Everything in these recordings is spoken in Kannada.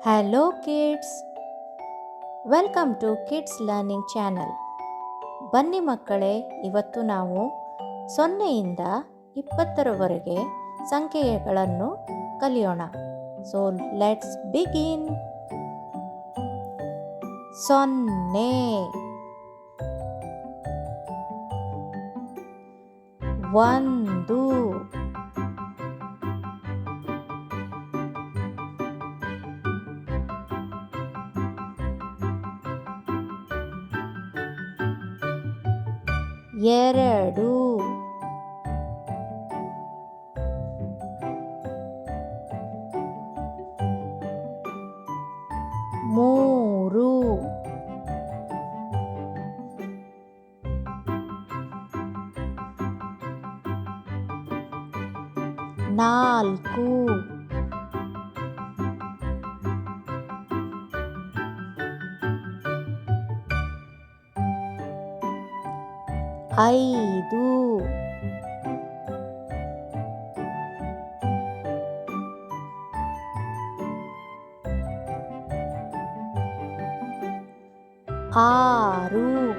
Hello kids, welcome to kids learning channel. ಬನ್ನಿ ಮಕ್ಕಳೇ, ಇವತ್ತು ನಾವು 0ಇಂದ 20ರವರೆಗೆ ಸಂಖ್ಯೆಗಳನ್ನು ಕಲಿಯೋಣ. So let's begin. 0 1 2 3 4 5 6 7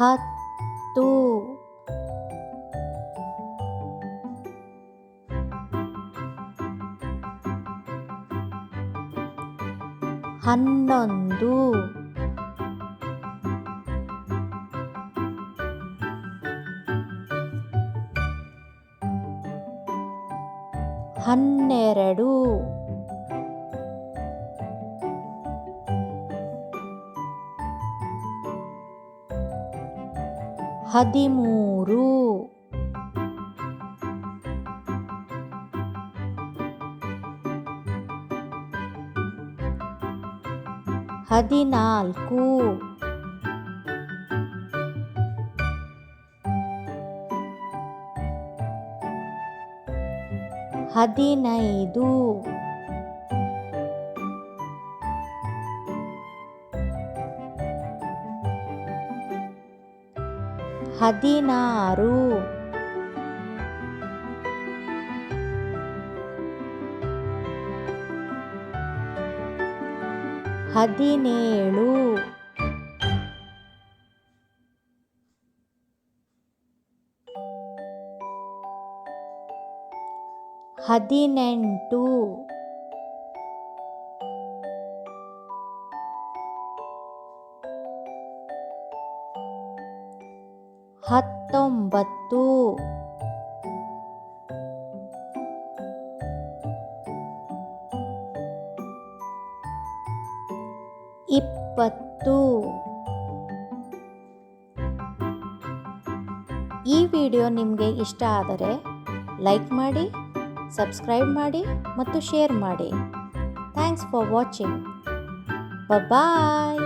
8 9 10 11 12 13 14 15 16 17 18 19 20. ಈ ವಿಡಿಯೋ ನಿಮಗೆ ಇಷ್ಟ ಆದರೆ ಲೈಕ್ ಮಾಡಿ, ಸಬ್ಸ್ಕ್ರೈಬ್ ಮಾಡಿ ಮತ್ತು ಶೇರ್ ಮಾಡಿ. Thanks for watching. ಬಾಯ್.